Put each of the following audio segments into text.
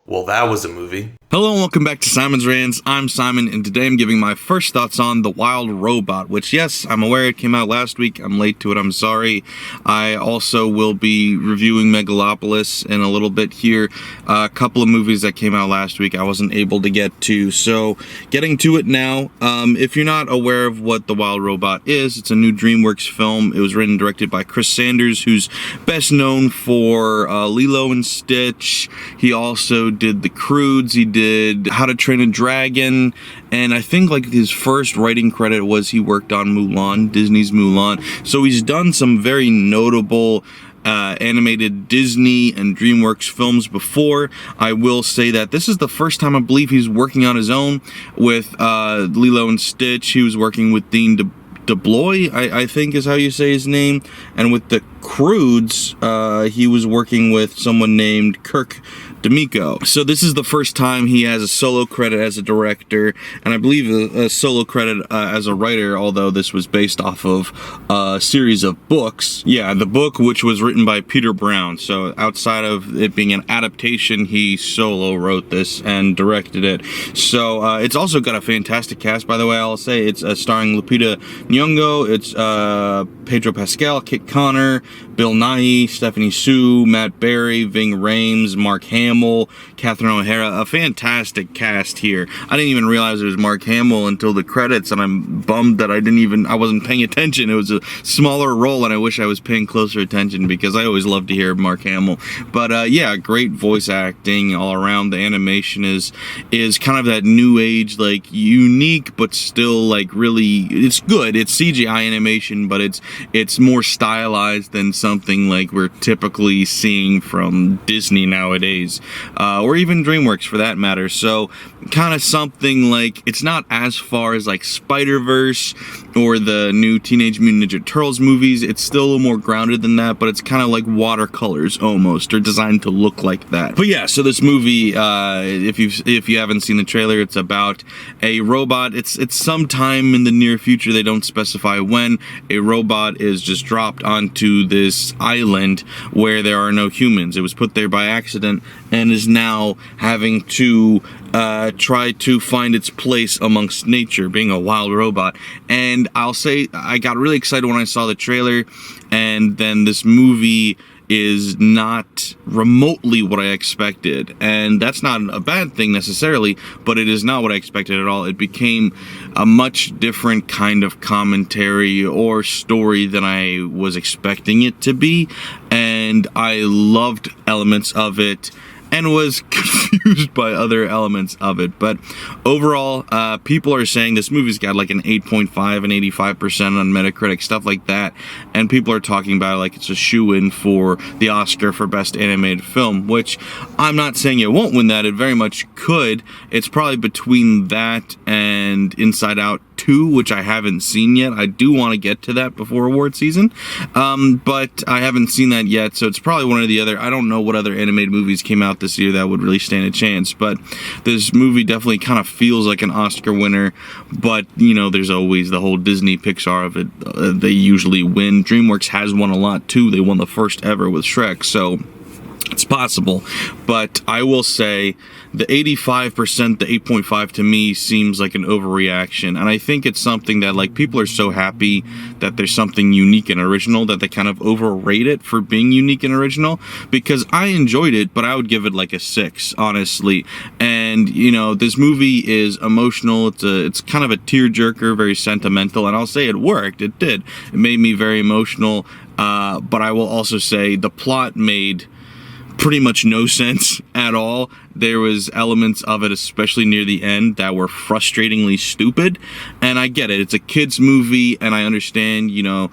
Well, that was a movie. Hello and welcome back to Simon's Rants. I'm Simon, and today I'm giving my first thoughts on The Wild Robot, which, yes, I'm aware it came out last week. I'm late to it, I'm sorry. I also will be reviewing Megalopolis in a little bit here. A couple of movies that came out last week I wasn't able to get to, so getting to it now. If you're not aware of what The Wild Robot is, it's a new DreamWorks film. It was written and directed by Chris Sanders, who's best known for Lilo and Stitch. He also did The Croods. He did How to Train a Dragon, and I think like his first writing credit was he worked on Mulan, Disney's Mulan. So he's done some very notable animated Disney and DreamWorks films before. I will say that this is the first time I believe he's working on his own with Lilo and Stitch. He was working with Dean DeBlois, I think is how you say his name, and with the Croods, he was working with someone named Kirk D'Amico. So this is the first time he has a solo credit as a director, and I believe a solo credit as a writer, although this was based off of a series of books. Yeah, the book, which was written by Peter Brown. So outside of it being an adaptation, he solo wrote this and directed it. So it's also got a fantastic cast, by the way. I'll say it's starring Lupita Nyong'o, it's Pedro Pascal, Kit Connor, Bill Nighy, Stephanie Sue, Matt Berry, Ving Rhames, Mark Hamill, Catherine O'Hara. A fantastic cast here. I didn't even realize it was Mark Hamill until the credits, and I'm bummed that I wasn't paying attention. It was a smaller role, and I wish I was paying closer attention because I always love to hear Mark Hamill. But yeah, great voice acting all around. The animation is kind of that new age, like unique, but still like really, it's good. It's CGI animation, but it's more stylized than something like we're typically seeing from Disney nowadays, or even DreamWorks for that matter. So kind of something like, it's not as far as like Spider-Verse or the new Teenage Mutant Ninja Turtles movies. It's still a little more grounded than that, but it's kind of like watercolors almost, or designed to look like that. But yeah, so this movie, if you haven't seen the trailer, it's about a robot. It's sometime in the near future, they don't specify when. A robot is just dropped onto this island where there are no humans. It was put there by accident and is now having to try to find its place amongst nature, being a wild robot. And I'll say I got really excited when I saw the trailer, and then this movie is not remotely what I expected, and that's not a bad thing necessarily, but it is not what I expected at all. It became a much different kind of commentary or story than I was expecting it to be, and I loved elements of it and was confused by other elements of it. But overall, people are saying this movie's got like an 8.5 and 85% on Metacritic, stuff like that, and people are talking about it like it's a shoo-in for the Oscar for Best Animated Film, which I'm not saying it won't win that. It very much could. It's probably between that and Inside Out 2, which I haven't seen yet. I do want to get to that before award season, but I haven't seen that yet, so it's probably one or the other. I don't know what other animated movies came out this year that would really stand a chance, but this movie definitely kind of feels like an Oscar winner. But you know, there's always the whole Disney Pixar of it. They usually win. DreamWorks has won a lot too. They won the first ever with Shrek, so it's possible. But I will say the 85%, the 8.5 to me seems like an overreaction, and I think it's something that like people are so happy that there's something unique and original that they kind of overrate it for being unique and original, because I enjoyed it, but I would give it like a 6, honestly. And you know, this movie is emotional. It's kind of a tearjerker, very sentimental, and I'll say it worked. It did. It made me very emotional, but I will also say the plot made pretty much no sense at all. There was elements of it, especially near the end, that were frustratingly stupid. And I get it. It's a kids movie, and I understand, you know,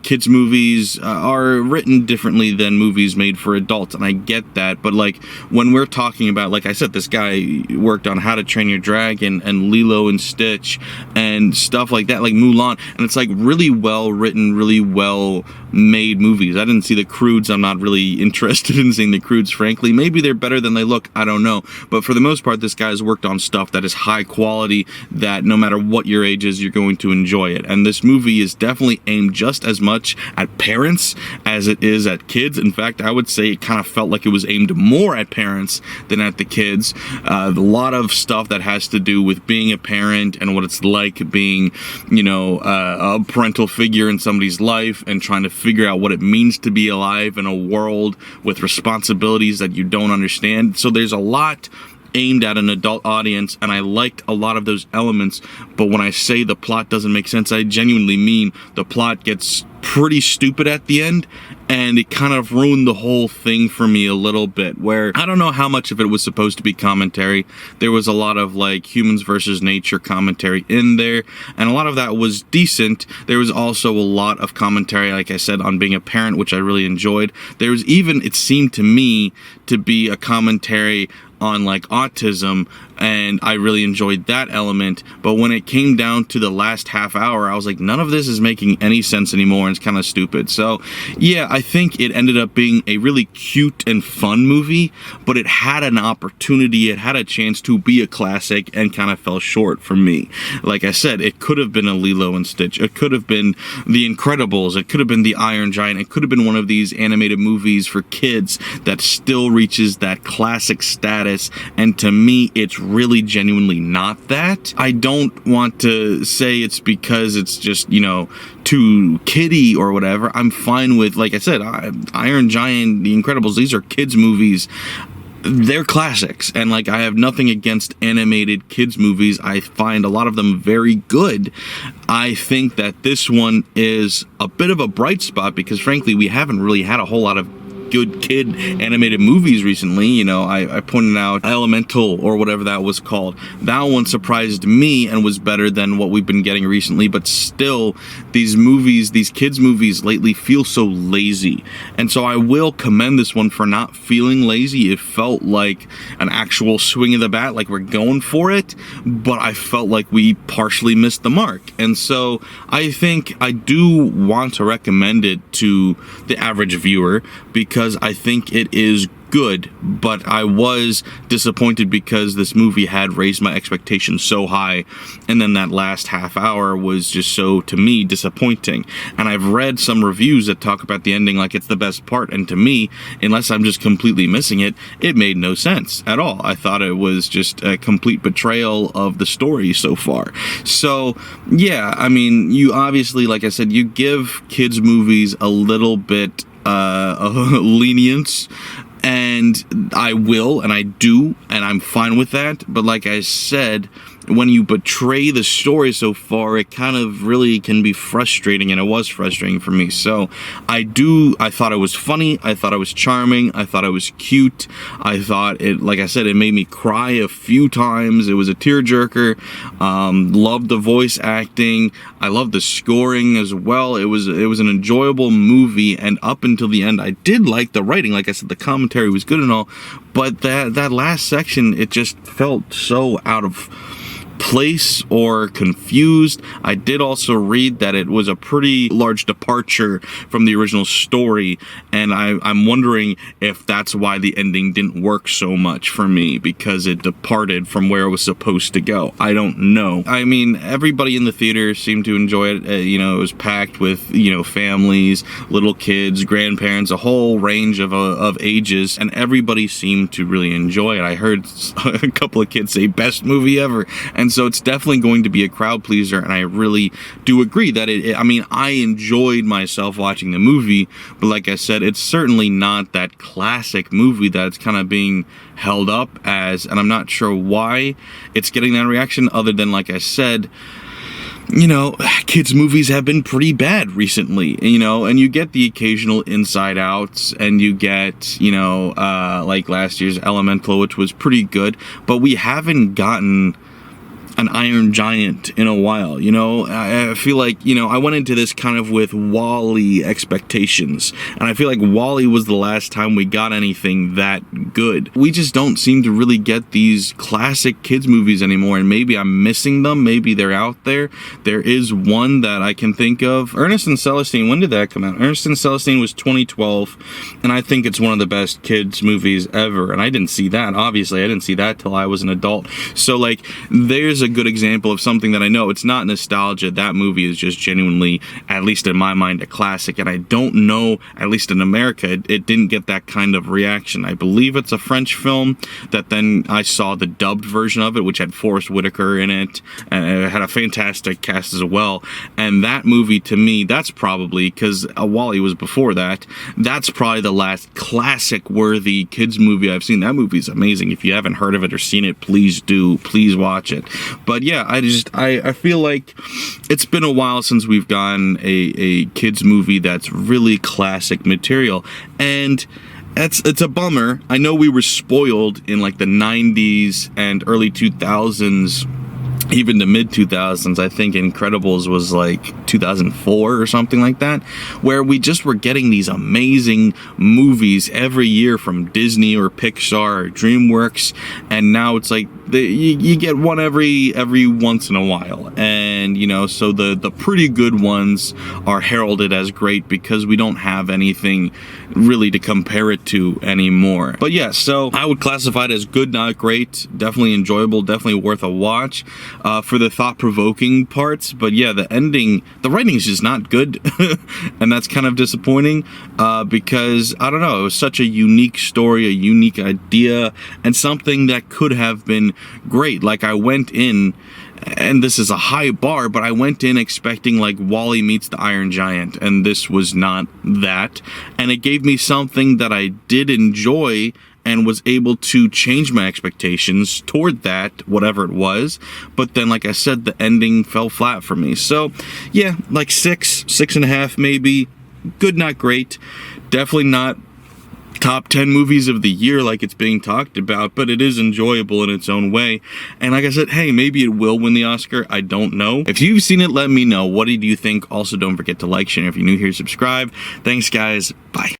kids movies are written differently than movies made for adults, and I get that. But like when we're talking about, like I said, this guy worked on How to Train Your Dragon and Lilo and Stitch and stuff like that, like Mulan, and it's like really well written, really well made movies. I didn't see The Croods. I'm not really interested in seeing The Croods, frankly. Maybe they're better than they look. I don't know. But for the most part, this guy's worked on stuff that is high quality, that no matter what your age is, you're going to enjoy it. And this movie is definitely aimed just as much at parents as it is at kids. In fact, I would say it kind of felt like it was aimed more at parents than at the kids. A lot of stuff that has to do with being a parent and what it's like being, a parental figure in somebody's life and trying to figure out what it means to be alive in a world with responsibilities that you don't understand. So there's a lot aimed at an adult audience, and I liked a lot of those elements. But when I say the plot doesn't make sense, I genuinely mean the plot gets pretty stupid at the end, and it kind of ruined the whole thing for me a little bit, where I don't know how much of it was supposed to be commentary. There was a lot of like humans versus nature commentary in there, and a lot of that was decent. There was also a lot of commentary, like I said, on being a parent, which I really enjoyed. There was even, it seemed to me, to be a commentary on like autism, and I really enjoyed that element. But when it came down to the last half hour, I was like, none of this is making any sense anymore, and it's kind of stupid. So yeah, I think it ended up being a really cute and fun movie, but it had an opportunity, it had a chance to be a classic, and kind of fell short for me. Like I said, it could have been a Lilo and Stitch, it could have been The Incredibles, it could have been The Iron Giant, it could have been one of these animated movies for kids that still reaches that classic status. And to me, it's really genuinely not that. I don't want to say it's because it's just, too kiddie or whatever. I'm fine with, like I said, Iron Giant, The Incredibles, these are kids movies. They're classics, and like I have nothing against animated kids movies. I find a lot of them very good. I think that this one is a bit of a bright spot because frankly we haven't really had a whole lot of good kid animated movies recently. I pointed out Elemental or whatever that was called. That one surprised me and was better than what we've been getting recently, but still these movies, these kids movies lately feel so lazy. And so I will commend this one for not feeling lazy. It felt like an actual swing of the bat, like we're going for it, but I felt like we partially missed the mark. And so I think I do want to recommend it to the average viewer because I think it is good, but I was disappointed because this movie had raised my expectations so high, and then that last half hour was just so, to me, disappointing. And I've read some reviews that talk about the ending like it's the best part, and to me, unless I'm just completely missing it, it made no sense at all. I thought it was just a complete betrayal of the story so far. So yeah, I mean, you obviously, like I said, you give kids movies a little bit lenience, and I will, and I do, and I'm fine with that. But like I said, when you betray the story so far, it kind of really can be frustrating, and it was frustrating for me. So I thought it was funny, I thought it was charming, I thought it was cute, I thought it, like I said, it made me cry a few times. It was a tearjerker. Loved the voice acting, I loved the scoring as well. It was an enjoyable movie, and up until the end I did like the writing. Like I said, the commentary was good and all, but that last section, it just felt so out of place or confused. I did also read that it was a pretty large departure from the original story, and I'm wondering if that's why the ending didn't work so much for me, because it departed from where it was supposed to go. I don't know. I mean, everybody in the theater seemed to enjoy it. It was packed with, families, little kids, grandparents, a whole range of ages, and everybody seemed to really enjoy it. I heard a couple of kids say best movie ever, and so it's definitely going to be a crowd pleaser, and I really do agree that I enjoyed myself watching the movie, but like I said, it's certainly not that classic movie that's kind of being held up as, and I'm not sure why it's getting that reaction, other than, like I said, kids movies have been pretty bad recently, and you get the occasional Inside Outs, and you get, like last year's Elemental, which was pretty good, but we haven't gotten an Iron Giant in a while, you know? I feel like, you know, I went into this kind of with WALL-E expectations, and I feel like WALL-E was the last time we got anything that good. We just don't seem to really get these classic kids movies anymore, and maybe I'm missing them, maybe they're out there. There is one that I can think of. Ernest and Celestine, when did that come out? Ernest and Celestine was 2012, and I think it's one of the best kids movies ever, and I didn't see that, obviously. I didn't see that till I was an adult. So, like, there's a good example of something that I know it's not nostalgia. That movie is just genuinely, at least in my mind, a classic, and I don't know, at least in America, it didn't get that kind of reaction. I believe it's a French film that then I saw the dubbed version of it, which had Forrest Whitaker in it, and it had a fantastic cast as well, and that movie, to me, that's probably, because WALL-E was before that, that's probably the last classic-worthy kids movie I've seen. That movie's amazing. If you haven't heard of it or seen it, please do. Please watch it. But yeah, I feel like it's been a while since we've gotten a kids movie that's really classic material, and it's a bummer. I know we were spoiled in like the 90s and early 2000s, even the mid 2000s. I think Incredibles was like 2004 or something like that, where we just were getting these amazing movies every year from Disney or Pixar or DreamWorks, and now it's like you get one every once in a while, and you know, so the pretty good ones are heralded as great because we don't have anything really to compare it to anymore. But yeah, so I would classify it as good, not great. Definitely enjoyable, definitely worth a watch for the thought-provoking parts. But yeah, the ending, the writing is just not good, and that's kind of disappointing because, I don't know, it was such a unique story, a unique idea, and something that could have been great. Like, I went in, and this is a high bar, but I went in expecting like WALL-E meets the Iron Giant, and this was not that, and it gave me something that I did enjoy and was able to change my expectations toward that, whatever it was. But then, like I said, the ending fell flat for me. So yeah, like 6.5 maybe. Good, not great. Definitely not top 10 movies of the year like it's being talked about, but it is enjoyable in its own way. And like I said, hey, maybe it will win the Oscar. I don't know. If you've seen it, let me know. What do you think? Also, don't forget to like, share. If you're new here, subscribe. Thanks, guys. Bye.